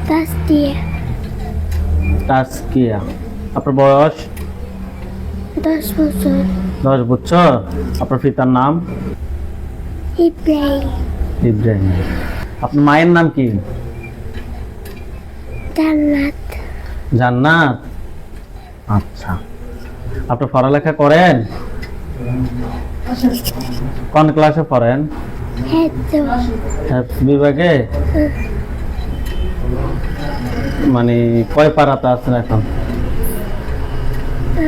তাসকিয়া। তাসকিয়া। আপনার বয়স? 10 বছর। 10 বছর। আপনার পিতার নাম? ইব্রাহিম। ইব্রাহিম। আপনার মায়ের নাম কি? জান্নাত। জান্নাত। আচ্ছা, আপনি পড়ালেখা করেন? কোন ক্লাসে পড়েন? হেফজ বিভাগে। মানে কয় পারাতে আছেন এখন?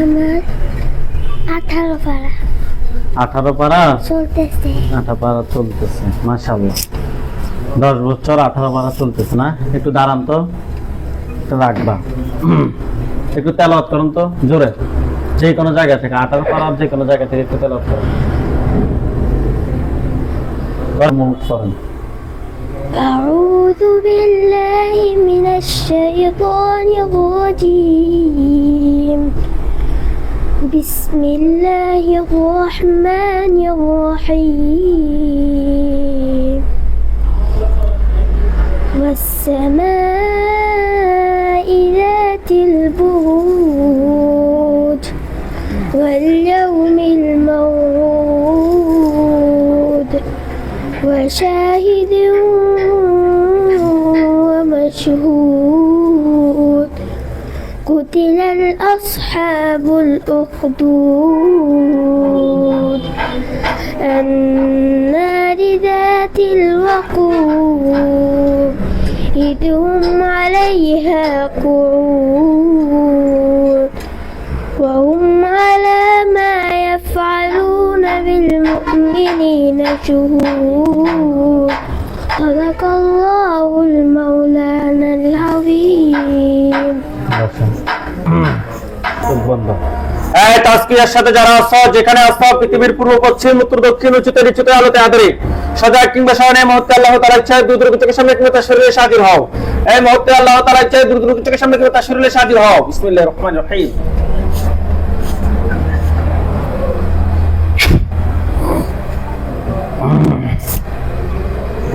আমার 18 পারা 18 পারা চলতেছে। 18 পারা চলতেছে, মাশাআল্লাহ। 10 বছর 18 পারা চলতেছে না? একটু দাঁড়ান তো, একটু রাখবা, একটু তেলাওয়াত করুন তো জোরে, যে কোনো জায়গা থেকে। 18 পারা যে কোনো জায়গা থেকে একটু তেলাওয়াত করুন। মুখ করেন। أعوذ بالله من الشيطان الرجيم. بسم الله الرحمن الرحيم. والسماء ذات البروج واليوم الموعود وشاهد ومشهود. قتل الأصحاب الأخدود النار ذات الوقود إذ هم عليها قعود وهم على ما يفعلون بالمؤمنين شهود. صدق الله المولانا العظيم. এই তাসকিয়ার সাথে যারা আছো, যেখানে আছো, পৃথিবীর পূর্ব পশ্চিম উত্তর দক্ষিণ উচ্চতে নিচুতে আলোতে আদরে সদা কিংবা শয়নে মুহূর্তে আল্লাহ তাআলার ইচ্ছায় দূর দূর থেকে সামনে কিংবা তার শরীরে হাজির হও। এই মুহূর্তে আল্লাহ তাআলার ইচ্ছায় দূর দূর থেকে সামনে কিংবা তার শরীরে হাজির হও। বিসমিল্লাহির রহমানির রহিম।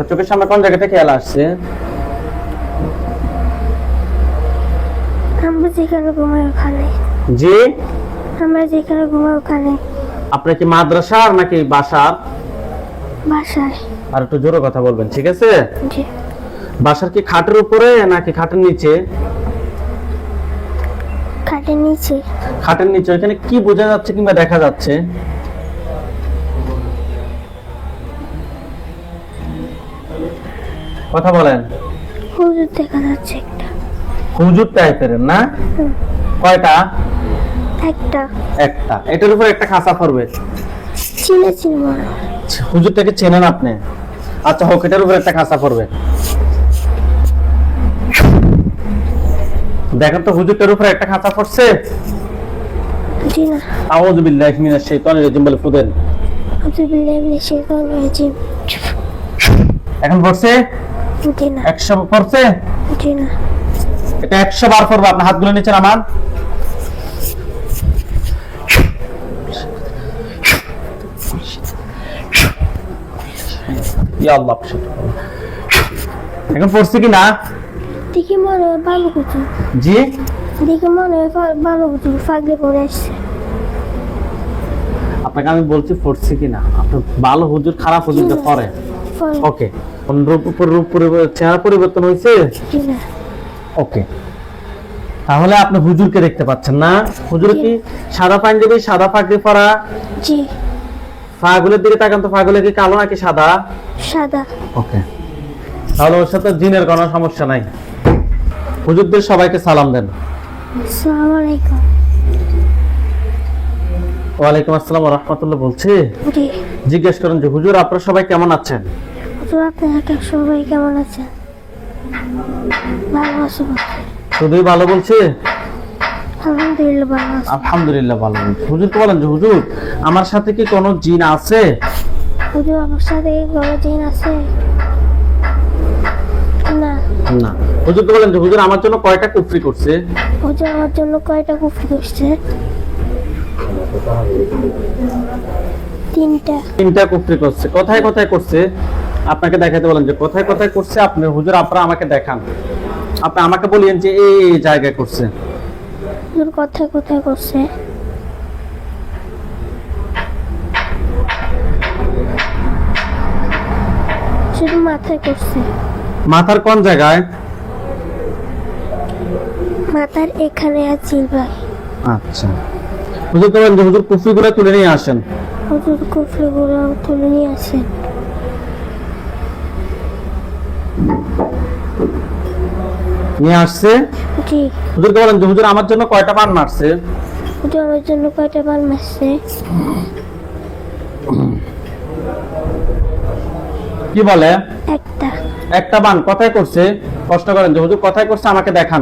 চোখের সামনে কোন জায়গা থেকে এলা আসছে? আমরা যেখানে ঘুমাই ওখানে। জি, আমরা যেখানে ঘুমাই ওখানে। আপনার কি মাদ্রাসার নাকি বাসার? বাসায়। আর একটু জোরে কথা বলবেন, ঠিক আছে? জি। বাসার কি খাটের উপরে নাকি খাটের নিচে? খাটের নিচে। খাটের নিচে। এখানে কি বোঝা যাচ্ছে কিংবা দেখা যাচ্ছে? কথা বলেন। হুজুর দেখা যাচ্ছে একটা। হুজুর টাইপের না? কয়টা? একটা। একটা। এটার উপর একটা খাঁচা পড়বে। চিনে চিনব না। হুজুরটাকে চেনেন আপনি? আচ্ছা হোক, এটার উপর একটা খাঁচা পড়বে। দেখেন তো হুজুরটার উপর একটা খাঁচা পড়ছে? জি না। আউযু বিল্লাহি মিনাশ শাইতানির রাজিম বলে ফুদেন। আউযু বিল্লাহি মিনাশ শাইতানির রাজিম। এখন পড়ছে? জি না। 100 পড়ছে? জি না। এটা 100 বার পড়বে। আপনার হাতগুলো নিচে নামান। ইয়া আল্লাহ। এখন পড়ছে কি না? দেখি মনে হয় ভালো কিছু। জি, দেখি মনে হয় ভালো কিছু ফাগলে পড়ে আসছে। আপনাকে আমি বলছি পড়ছে কি না। আপনি ভালো হুজুর খারাপ হুজুরটা পড়ে। ওকে। রূপ চেহারা পরিবর্তন হয়েছে? জি না। ওকে, তাহলে আপনি হুজুরকে দেখতে পাচ্ছেন না? হুজুর কি সাদা পাঞ্জাবি, সাদা পাগড়ি পরা? জি। পাগুলের দিকে তাকান তো, পাগুলো কি কালো নাকি সাদা? সাদা। ওকে, তাহলে ওর সাথে জিনের কোনো সমস্যা নাই। হুজুরদের সবাইকে সালাম দেন। আসসালামু আলাইকুম। ওয়ালাইকুম আসসালাম ওয়া রাহমাতুল্লাহ। বলছি জি। জিজ্ঞেস করেন যে হুজুর আপনারা সবাই কেমন আছেন? হুজুর আপনারা সবাই কেমন আছেন? ভালো আছি। শুধুই ভালো বলছে? আলহামদুলিল্লাহ ভালো আছি। আলহামদুলিল্লাহ ভালো বলছে। হুজুরকে বলেন যে হুজুর আমার সাথে কি কোনো জিন আছে? হুজুর আমার সাথে কোনো জিন আছে? না। না। হুজুরকে বলেন যে হুজুর আমার জন্য কয়টা কুফরি করছে? হুজুর আমার জন্য কয়টা কুফরি করছে? 3টা। 3টা কুফরি করছে। কোথায় কোথায় করছে? আপনাকে দেখাতে বলেন যে কোথায় কোথায় করছে। আপনার হুজুর আপনারা আমাকে দেখান। আপনি আমাকে বলিয়েন যে এই এই জায়গায় করছে। হুজুর কোথায় কোথায় করছে? শুধু মাথায় করছে। মাথার কোন জায়গায়? মাথার এখানে আর জিহ্বায়। আচ্ছা, হুজুরকে বলেন যে হুজুর কুফরিগুলো তুলে নিয়ে আসেন। হুজুর কুফরিগুলো তুলে নিয়ে আসেন। নিয়ে আসছে। জি। হুজুরকে বলেন যে হুজুর আমার জন্য কয়টা বান মারছে? হুজুর আমার জন্য কয়টা বান মারছে? কি বলে? একটা। একটা বান কোথায় করছে? প্রশ্ন করেন যে হুজুর কোথায় করছে আমাকে দেখান।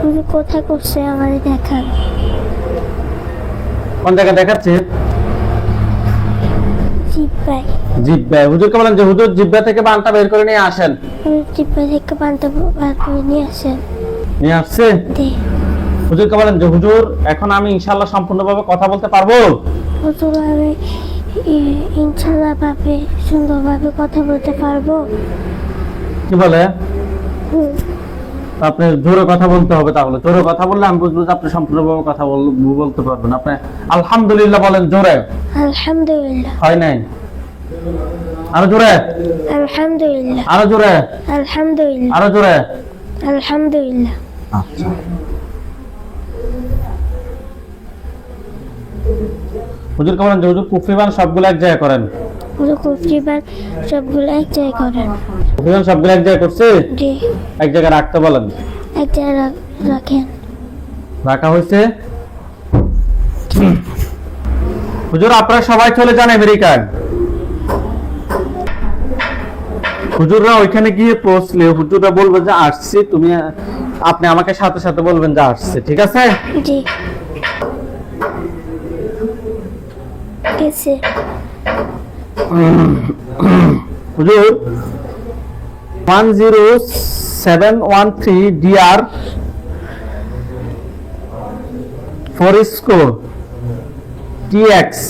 হুজুর কোথায় করছে আমাদের দেখান। কোন জায়গায় দেখাচ্ছে? জিহ্বায়। জিহ্বায়। হুজুরকে বলেন যে হুজুর জিহ্বা থেকে বানটা বের করে নিয়ে আসেন। হুজুর জিহ্বা থেকে বানটা বার করে নিয়ে আসেন। নিয়ে আসছে। জি। হুজুরকে বলেন যে হুজুর এখন আমি ইনশাআল্লাহ সম্পূর্ণভাবে কথা বলতে পারবো? হুজুর আমি ইনশাআল্লাহ ভাবে সুন্দরভাবে কথা বলতে পারবো। কি বলে? হুম। আপনি জোরে কথা বলতে হবে, তাহলে জোরে কথা বললে আমি বুঝবো যে আপনি সম্পূর্ণভাবে কথা বলতে পারবেন। আপনি আলহামদুলিল্লাহ বলেন জোরে। আলহামদুলিল্লাহ। হয় নাই? আরো জোরে। আলহামদুলিল্লাহ। আরো জোরে। আলহামদুলিল্লাহ। আরো জোরে। আলহামদুলিল্লাহ। আচ্ছা, হুজুরকে বলেন যে হুজুর কুফরিবান সবগুলো এক জায়গায় করেন। হুজুর কুফরিবান সবগুলো এক জায়গায় করেন। কুফরিবান সবগুলো এক জায়গায় করছে। জি। এক জায়গায় রাখতে বলেন। এক জায়গায় রাখেন। রাখা হয়েছে। হুজুর আপনারা সবাই চলে যান আমেরিকায়। হুজুররা ওইখানে গিয়ে পৌঁছলে হুজুররা বলবে যে আসছি, তুমি আপনি আমাকে সাথে সাথে বলবেন যে আসছে, ঠিক আছে? জি। কেসে? হুজুর 10713 ডিআর ফরিস্কো টিএক্স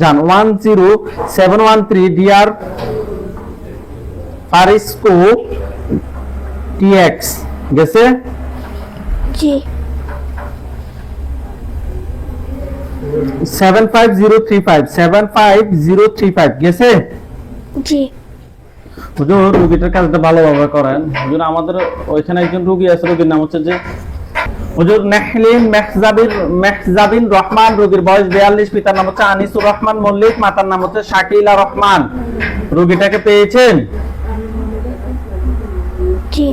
যান 10713 ডিআর ফারিস্কো টিএক্স গেছে। জি। 75035 গেছে। জি। হুজুর রোগীটার কাজটা ভালোভাবে করেন। হুজুর আমাদের ওইখানে একজন রোগী আছে, রোগীর নাম হচ্ছে যে হুজুর নেহলিন মেহজাবিন রহমান। রোগীর বয়স 42, পিতার নাম হচ্ছে আনিসুর রহমান মল্লিক, মাতার নাম হচ্ছে শাকিলা রহমান। রোগীটাকে পেয়েছেন? জি।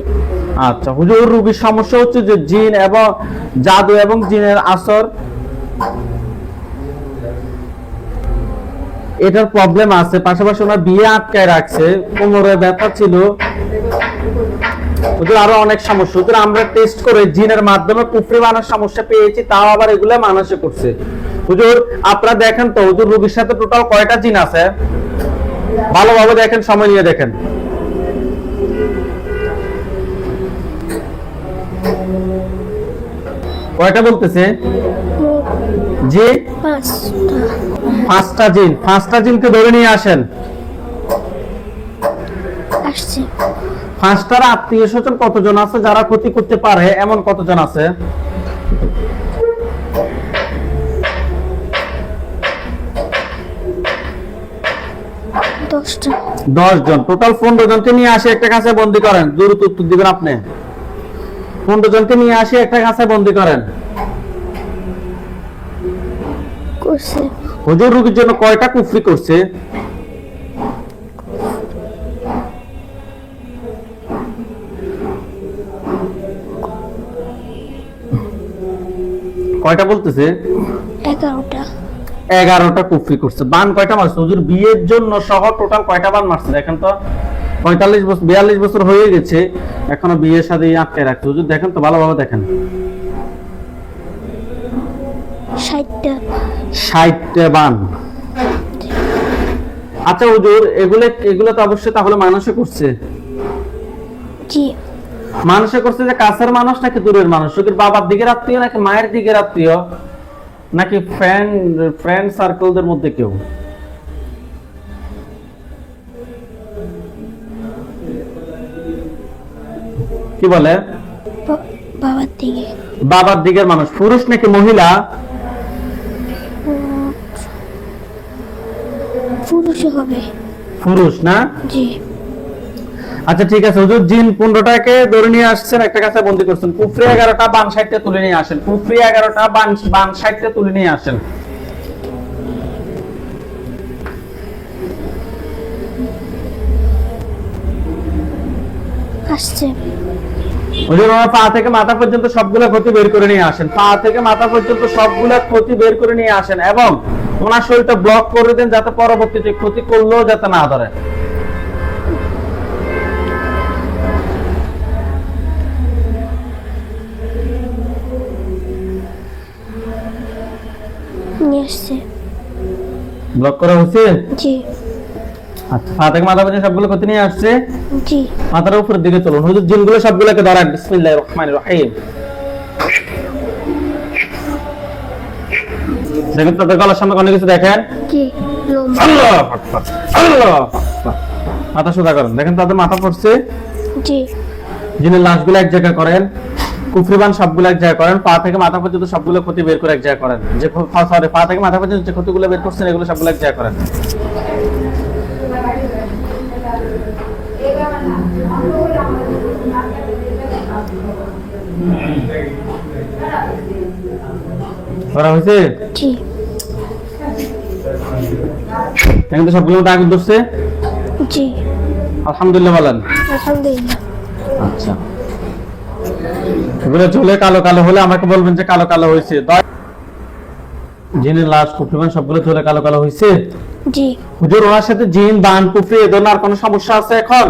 আচ্ছা হুজুর, রোগীর সমস্যা হচ্ছে যে জিন এবং জাদু এবং জিনের আসর, এটার প্রবলেম আছে। পাশাপাশি ওনার বিয়ে আটকায় রাখছে, কোমরে ব্যথা ছিল, হুজুর আরো অনেক সমস্যা। হুজুর আমরা টেস্ট করে জিনের মাধ্যমে কুফরি বানার সমস্যা পেয়েছি, তাও আবার এগুলো মানুষে করছে। হুজুর আপনারা দেখেন তো হুজুর রোগীর সাথে টোটাল কয়টা জিন আছে? ভালোভাবে দেখেন, সময় নিয়ে দেখেন। কয়টা বলতেছে? জি, পাঁচটা জিন। পাঁচটা জিনকে ধরে নিয়ে আসেন। আসছে। পাঁচটার আত্মীয় স্বজন কতজন আছে যারা ক্ষতি করতে পারে, এমন কতজন আছে? দশটা। 10 জন। টোটাল 15 জনকে নিয়ে আসে একটা কাছে বন্দি করেন। দ্রুত উত্তর দিবেন আপনি। 15 জনকে নিয়ে আসে একটা কাছে বন্দি করেন। করছে। হুজুর রোগীর জন্য কয়টা কুফরি করছে? কয়টা বলতেছে? 11টা। 11টা কুফরি করছে। বান কয়টা মারছে হুজুর বিয়ের জন্য সহ টোটাল কয়টা বান মারছে? দেখেন তো 45 বছর 42 বছর হয়ে গেছে, এখনো বিয়ের সাথে আটকে রাখছে। হুজুর দেখেন তো, ভালোভাবে দেখেন। 60টা। 60টা বান। আচ্ছা হুজুর এগুলো তো অবশ্যই তাহলে মানুষে করছে। জি। মানুষে করছে যে কাছের মানুষ নাকি দূরের মানুষ? রোগীর বাবার দিকের আত্মীয় নাকি মায়ের দিকের আত্মীয় নাকি ফ্রেন্ড সার্কেলদের মধ্যে কেউ? কি বলে? বাবার দিকে। বাবার দিকের মানুষ। পুরুষ নাকি মহিলা? পুরুষ হবে। পুরুষ না? জি। আচ্ছা ঠিক আছে হুজুর, জিন 15টাকে ধরে নিয়ে আসছেন, একটা কাছে বন্দী করছেন। কুফরি 11টা, বান 60টা তুলে নিয়ে আসেন। কুফরি 11টা, বান 60টা তুলে নিয়ে আসেন। আসছে। হুজুর ওনার পা থেকে মাথা পর্যন্ত সবগুলা ক্ষতি বের করে নিয়ে আসেন। পা থেকে মাথা পর্যন্ত সবগুলা ক্ষতি বের করে নিয়ে আসেন এবং ওনার শরীরটা ব্লক করে দেন, যাতে পরবর্তীতে ক্ষতি করলেও যাতে না ধরে। নিয়ে আসছে। ব্লক করা হয়েছে? জি। আচ্ছা, পা থেকে মাথা পর্যন্ত সবগুলো ক্ষতি নিয়ে আসছে। জি। মাথার উপরের দিকে চলুন হুজুর, জিনগুলো সবগুলোকে ধরেন। বিসমিল্লাহির রহমানির রহিম। দেখেন তাদের গলার সামনে অনেক কিছু দেখেন। জি। লম্বা। আল্লাহু আকবার, আল্লাহু আকবার। মাথা সোজা করেন, দেখেন তাদের মাথা পড়ছে। জি। জিনের লাশগুলো এক জায়গায় করেন, কুফরিবান সবগুলো এক জায়গায় করেন, পা থেকে মাথা পর্যন্ত সবগুলো ক্ষতি বের করে এক জায়গায় করেন। যে সরি, পা থেকে মাথা পর্যন্ত যে ক্ষতিগুলো বের করছেন এগুলো সবগুলো এক জায়গায় করেন। করা হয়েছে? জি। এখন তো সবগুলো দাগ ধরছে। জি। আলহামদুলিল্লাহ বলেন। আলহামদুলিল্লাহ। আচ্ছা, এগুলো চলে কালো কালো হলে আমাকে বলবেন যে কালো কালো হয়েছে। জিনের লাশ কুফরিবান সবগুলো চলে কালো কালো হয়েছে। জি। হুজুর ওনার সাথে জিন বান কুফরি এ ধরনের আর কোনো সমস্যা আছে এখন?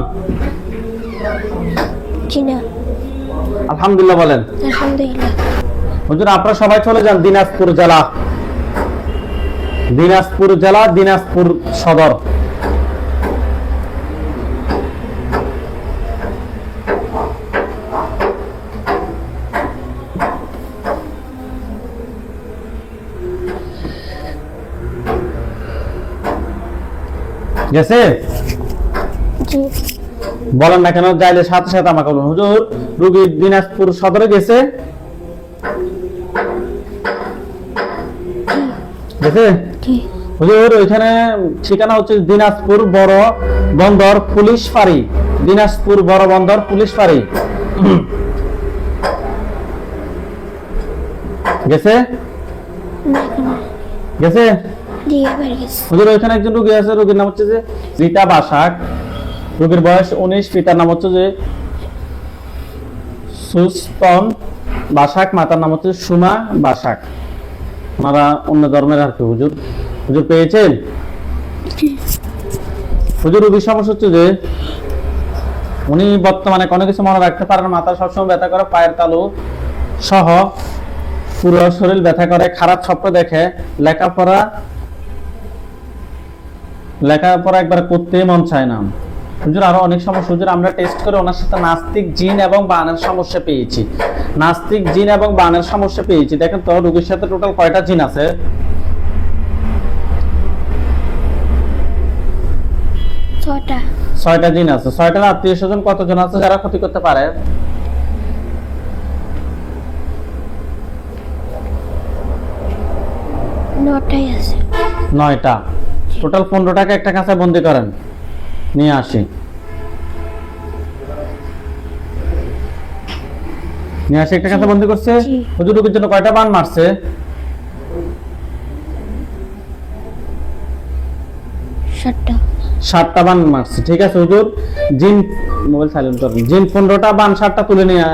জি না। আলহামদুলিল্লাহ বলেন। আলহামদুলিল্লাহ। হুজুর আপনারা সবাই চলে যান দিনাজপুর জেলা, দিনাজপুর জেলা, দিনাজপুর সদর। গেছে? জি। বলেন না কেন, যাইলে সাথে সাথে আমাকে বলুন। হুজুর রোগী দিনাজপুর সদরে গেছে? গেছে? জি। হুজুর ওইখানে ঠিকানা হচ্ছে দিনাজপুর বড় বন্দর পুলিশ ফাঁড়ি। দিনাজপুর বড় বন্দর পুলিশ ফাঁড়ি। গেছে? না এখনো। গেছে? জি এবার গেছে। হুজুর ওইখানে একজন রোগী আছে, রোগীর নাম হচ্ছে যে রীতা বাসাক। রোগীর বয়স 19, পিতার নাম হচ্ছে যে সুস্তন বাসাক, মাতার নাম হচ্ছে সুমা বাসাক। ওনারা অন্য ধর্মের আর কি। হুজুর হুজুর পেয়েছেন? হুজুর রোগীর সমস্যা হচ্ছে যে উনি বর্তমানে কোনো কিছু মনে রাখতে পারেন, মাথা সবসময় ব্যথা করে, পায়ের তালু সহ পুরো শরীর ব্যথা করে, খারাপ স্বপ্ন দেখে, লেখাপড়া একবার করতে মন চায় না। হুজুর আরো অনেক সমস্যা। হুজুর আমরা টেস্ট করে ওনার সাথে নাস্তিক জিন এবং বানের সমস্যা পেয়েছি। নাস্তিক জিন এবং বানের সমস্যা পেয়েছি। দেখেন তো রোগীর সাথে টোটাল কয়টা জিন আছে? 6টা। 6টা জিন আছে। 6টার আত্মীয় স্বজন কতজন আছে যারা ক্ষতি করতে পারে? নটাই আছে। 9টা। টোটাল 15টাকে একটা কাছে বন্দি করেন, নিয়ে আসি। নিয়ে আসি একটা কাছে বন্দি করছে। জি। হুজুর রোগীর জন্য কয়টা বান মারছে? 7টা। 7টা বান মারছে। ঠিক আছে হুজুর, জিন মোবাইল সাইলেন্ট করেন। জিন 15টা, বান 7টা তুলে নিয়ে,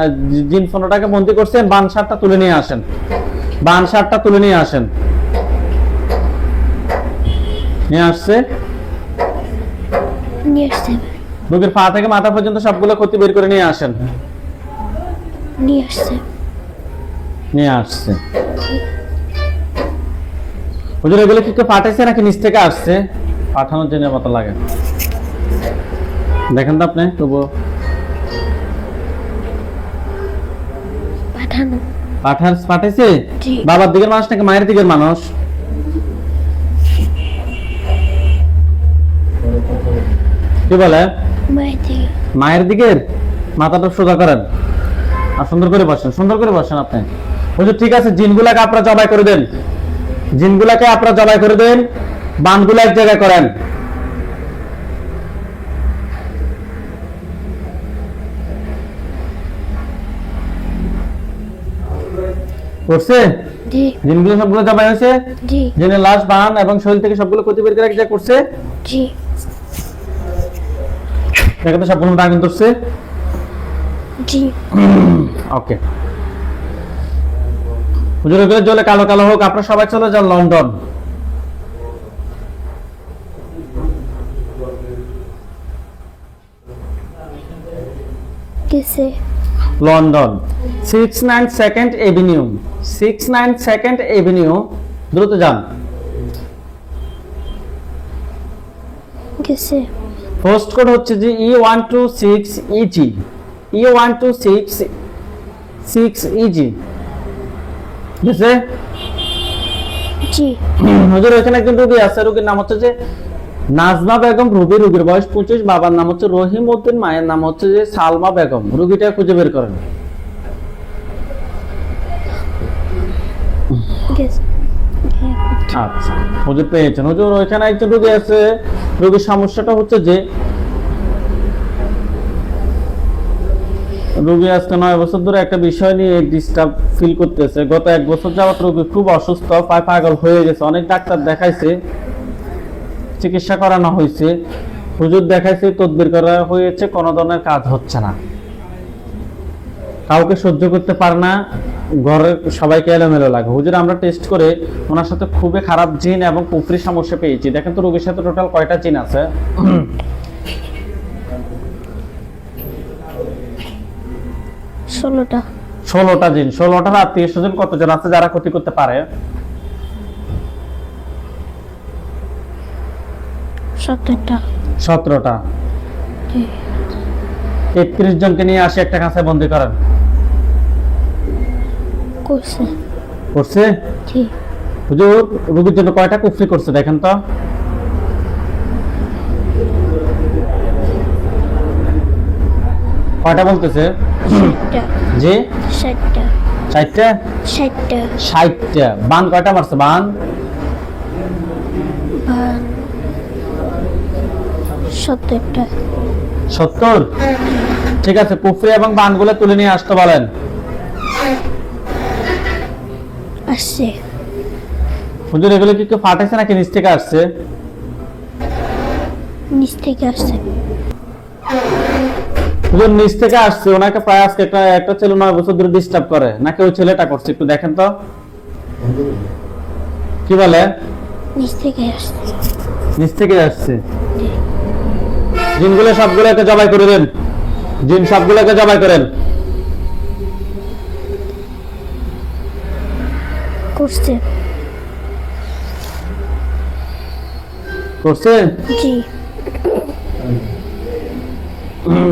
জিন 15টাকে বন্দি করছেন, বান 7টা তুলে নিয়ে আসেন। বান 7টা তুলে নিয়ে আসেন। নিয়ে আসছে। নিয়ে আসছে। রোগীর পা থেকে মাথা পর্যন্ত সবগুলো ক্ষতি বের করে নিয়ে আসেন। নিয়ে আসছে। নিয়ে আসছে। হুজুর এগুলো কি কেউ পাঠাইছে নাকি নিচ থেকে আসছে? পাঠানোর জন্য মতো লাগে। দেখেন তো আপনি তবু। পাঠানো। পাঠাইছে? জি। বাবার দিকের মানুষ নাকি মায়ের দিকের মানুষ? কি বলে? মায়ের দিকে। মায়ের দিকের। মাথাটা সোজা করেন। আর সুন্দর করে বসেন আপনি। হুজুর ঠিক আছে, জিনগুলাকে আপনারা জবাই করে দেন, জিনগুলাকে আপনারা জবাই করে দেন, বানগুলো এক জায়গায় করেন। করছে জি জিনগুলো সবগুলো জবাই হয়েছে, জি জিনের লাশ, বান এবং শরীর থেকে সবগুলো ক্ষতি বের করে এক জায়গায় করছে। জি দেখো তো সবগুলো আগুন ধরছে। জি ওকে হুজুর, এগুলো জ্বলে কালো কালো হোক, আপনারা সবাই চলে যান লন্ডন। কিসে? লন্ডন 69 এভিনিউ, 69 এভিনিউ, দ্রুত যান। কিসে? পোস্ট কোড হচ্ছে যে E126EG, E126 বুঝছে? জি হুজুর এখানে একজন রোগী আছে, রোগীর নাম হচ্ছে যে নাজমা বেগম রুবি, রোগীর বয়স 25, বাবার নাম হচ্ছে রহিম উদ্দিন, মায়ের নাম হচ্ছে যে সালমা বেগম। রোগীটা খুঁজে বের করেন। কিসে? আচ্ছা হুজুর পেয়েছেন। হুজুর ওইখানে একজন রোগী আছে, রোগীর সমস্যাটা হচ্ছে যে রোগী আজকে 9 বছর ধরে একটা বিষয় নিয়ে ডিস্টার্ব ফিল করতেছে। গত 1 বছর যাবত রোগী খুব অসুস্থ, পাগল হয়ে গেছে, অনেক ডাক্তার দেখাইছে, চিকিৎসা করানো হয়েছে, হুজুর দেখাইছে, তদবির করা হয়েছে, কোনো ধরনের কাজ হচ্ছে না, কাউকে সহ্য করতে পারে না, ঘরের সবাইকে এলোমেলো লাগে। হুজুর আমরা টেস্ট করে ওনার সাথে খুবই খারাপ জিন এবং কুফরি সমস্যা পেয়েছি। দেখেন তো রোগীর সাথে টোটাল কয়টা জিন আছে? 16টা। 16টা জিন। 16টার আত্মীয় স্বজন কতজন আছে যারা ক্ষতি করতে পারে? 17টা। 17টা। জি 31 জনকে নিয়ে আসি একটা কাছে বন্দি করেন। করছে। করছে? জি হুজুর রোগীর জন্য কয়টা কুফরি করছে দেখেন তো? কয়টা বলতেছে? 60টা। জি 60টা। 4টা? 60টা। 60টা। বান কয়টা মারছে? বান বান 70টা। 70? ঠিক আছে, কুফরি এবং বানগুলো তুলে নিয়ে আসতে বলেন। আসছে। হুজুর এগুলো কি কেউ ফাটাইছে নাকি নিচ থেকে আসছে? নিচ থেকে আসছে। হুজুর নিচ থেকে আসছে, ওনাকে প্রায় আজকে একটা ছেলে 9 বছর ধরে ডিস্টার্ব করে, নাকি ওই ছেলেটা করছে? একটু দেখেন তো কি বলে। নিচ থেকে আসছে। নিচ থেকে আসছে। জিনগুলো সবগুলোকে জবাই করে দেন, জিন সবগুলোকে জবাই করেন। করছে। করছে? জি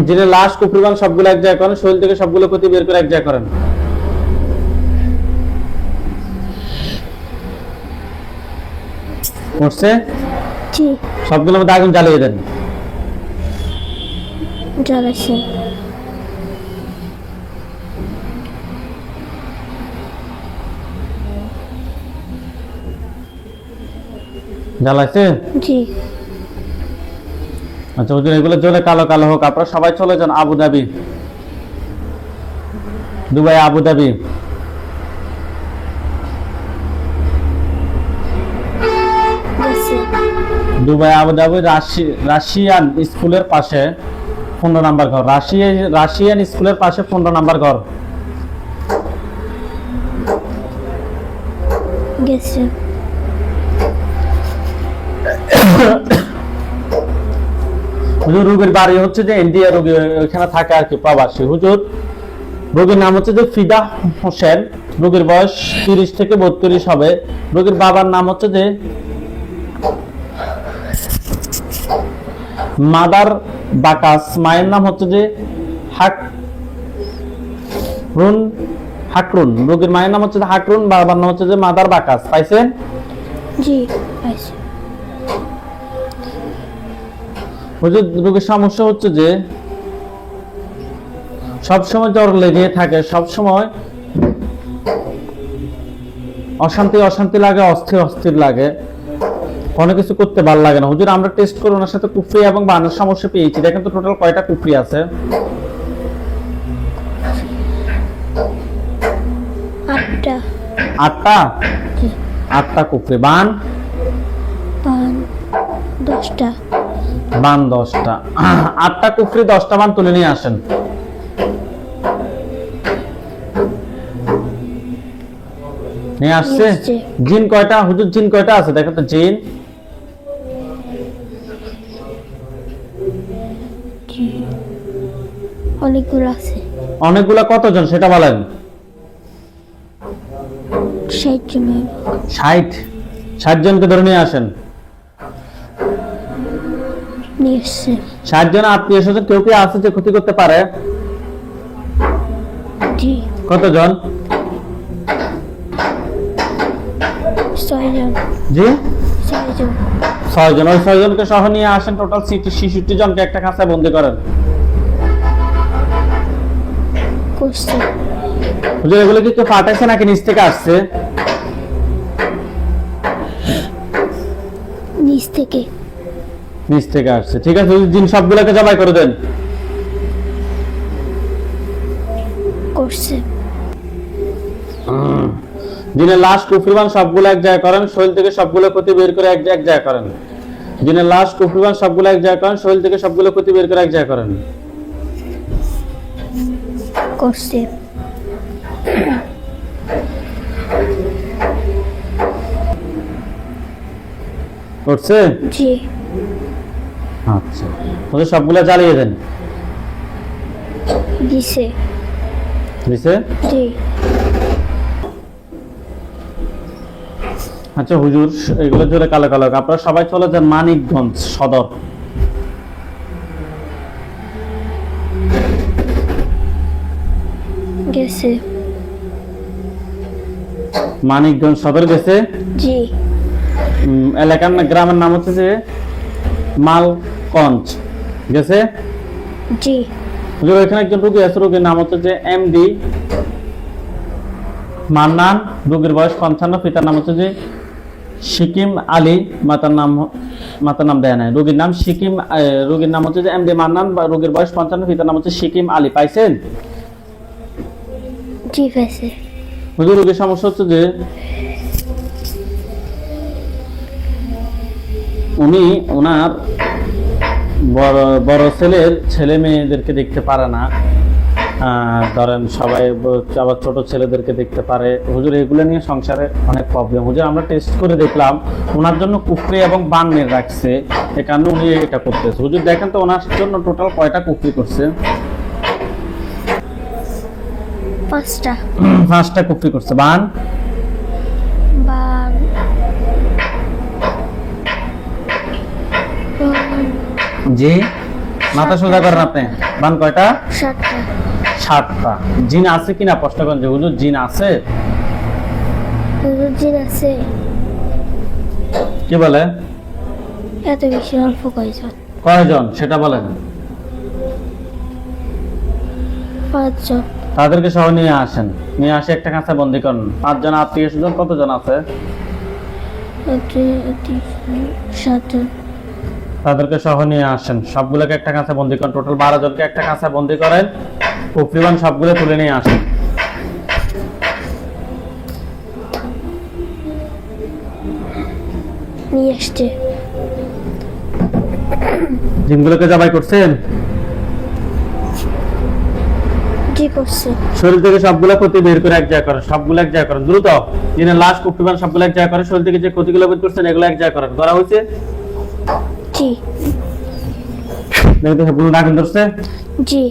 জিনের লাশ, কুফরিবান সবগুলো এক জায়গায় করেন, শরীর থেকে সবগুলো ক্ষতি বের করে এক জায়গায় করেন। করছে? জি সবগুলোর মধ্যে আগুন জ্বালিয়ে দেন। জ্বালাইছে। জ্বালাইছে? জি আচ্ছা হুজুর এগুলো জ্বলে কালো কালো হোক, আপনারা সবাই চলে যান আবুধাবি, দুবাই, আবুধাবি। গেছে। দুবাই, আবুধাবি, রাশিয়ান স্কুলের পাশে 15 নাম্বার ঘর, রাশিয়ান স্কুলের পাশে 15 নাম্বার ঘর। গেছে। হুজুর রোগীর বাড়ি হচ্ছে যে ইন্ডিয়া, রোগী ওইখানে থাকে আর কি, প্রবাসী। হুজুর রোগীর নাম হচ্ছে যে ফিদা হোসেন, রোগীর বয়স 30 থেকে 32 হবে। রোগীর বাবার নাম হচ্ছে যে মাদার বাকাস, মায়ের নাম হচ্ছে যে হাকরুন। রোগীর মায়ের নাম হচ্ছে যে হাকরুন, বাবার নাম হচ্ছে যে মাদার বাকাস। পাইছেন? জি পাইছে। হুজুর রোগীর সমস্যা হচ্ছে যে সবসময় জ্বর লেগে থাকে, সবসময় অশান্তি অশান্তি লাগে, অস্থির অস্থির লাগে, কোনো কিছু করতে ভালো লাগে না। হুজুর আমরা টেস্ট করে ওনার সাথে কুফরি এবং বানের সমস্যা পেয়েছি। দেখেন তো টোটাল কয়টা কুফরি আছে? 8টা। 8টা? 8টা কুফরি। বান? 10টা। বান 10টা। 8টা কুফরি 10টা বান তুলে নিয়ে আসেন। নিয়ে আসছে? জিন কয়টা হুজুর? জিন কয়টা আছে দেখেন তো? জিন অনেকগুলো আছে। অনেকগুলা। কতজন সেটা বলেন? 60 জন। 60 জনকে ধরে নিয়ে আসেন। নিয়ে এসছে। 60 জন আত্মীয় স্বজন কেউ কি আছে যে ক্ষতি করতে পারে? জি। কতজন? 6 জন। জি 6 জন। 6 জন। ওই 6 জনকে সহ নিয়ে আসেন। টোটাল 66 জনকে একটা খাঁচায় বন্দি করেন। করছে। হুজুর এগুলো কি কেউ পাঠাইছে নাকি নিচ থেকে আসছে? নিচ থেকে। নিচ থেকে আসছে। ঠিক আছে, জিন সবগুলোকে জবাই করে দেন। করছে। জিনের লাশ কুফরিবান সবগুলো এক জায়গায় করেন, শরীর থেকে সবগুলো ক্ষতি বের করে এক জায়গায় করেন। জিনের লাশ কুফরিবান সবগুলো এক জায়গায় করেন, শরীর থেকে সবগুলো ক্ষতি বের করে এক জায়গায় করেন। করছে। করছে? জি। আচ্ছা, ওদের সবগুলো জ্বালিয়ে দেন। দিছে। দিছে? জি। আচ্ছা হুজুর এগুলো জোরে কালো কালো। আপনারা সবাই চলে যান মানিকগঞ্জ সদর। গেছে। মানিকগঞ্জ সদর গেছে? জি। এলাকার গ্রামের নাম হচ্ছে যে মালকঞ্জ। গেছে? জি। হুজুর এখানে একজন রোগী আছে, রোগীর নাম হচ্ছে যে এমডি মান্নান। রোগীর বয়স 55, পিতার নাম হচ্ছে যে সিকিম আলী, মাতার নাম দেয় নাই। রোগীর নাম সিকিম, রোগীর নাম হচ্ছে যে এমডি মান্নান, রোগীর বয়স 55, পিতার নাম হচ্ছে সিকিম আলী। পাইছেন? জি পাইছে। হুজুর রোগীর সমস্যা হচ্ছে যে উনি ওনার বড় ছেলের ছেলে মেয়েদেরকে দেখতে পারে না, ধরেন সবাই আবার ছোট ছেলেদেরকে দেখতে পারে। হুজুর এগুলো নিয়ে সংসারে অনেক প্রবলেম। হুজুর আমরা টেস্ট করে দেখলাম ওনার জন্য কুফরি এবং বানমের রাখছে, এ কারণে উনি এটা করতেছে। হুজুর দেখেন তো ওনার জন্য টোটাল কয়টা কুফরি করছে? 5টা। 5টা কুফরি করছে। বান? জি মাথা সোজা করেন আপনি। বান কয়টা? 7টা। 7টা। জিন আছে কিনা প্রশ্ন করেন যে হুজুর জিন আছে? হুজুর জিন আছে। কি বলে? এত বেশি অল্প কয়জন? কয়জন সেটা বলেন। 5 জন। তাদেরকে সহ নিয়ে আসেন, নিয়ে আসে একটা কাঁচায় বন্দি করেন। 5 জন আত্মীয় স্বজন কতজন আছে? 7 জন। তাদেরকে সহ নিয়ে আসেন, সবগুলোকে একটা কাঁচায় বন্দি করেন। টোটাল 12 জনকে একটা কাঁচায় বন্দি করেন। কুফরিবান সবগুলো তুলে নিয়ে আসেন। নিয়ে আসছে। জিনগুলোকে জবাই করছেন? জি করছে। শরীর থেকে সবগুলো ক্ষতি বের করে এক জায়গায় করেন, সবগুলো এক জায়গায় করেন দ্রুত। জিনের লাশ কুফরিবান সবগুলো এক জায়গায় করেন, শরীর থেকে যে ক্ষতিগুলো বের করছেন এগুলো এক জায়গায় করেন। করা হয়েছে? জি। দেখতে সবগুলো নাক ধরছে? জি।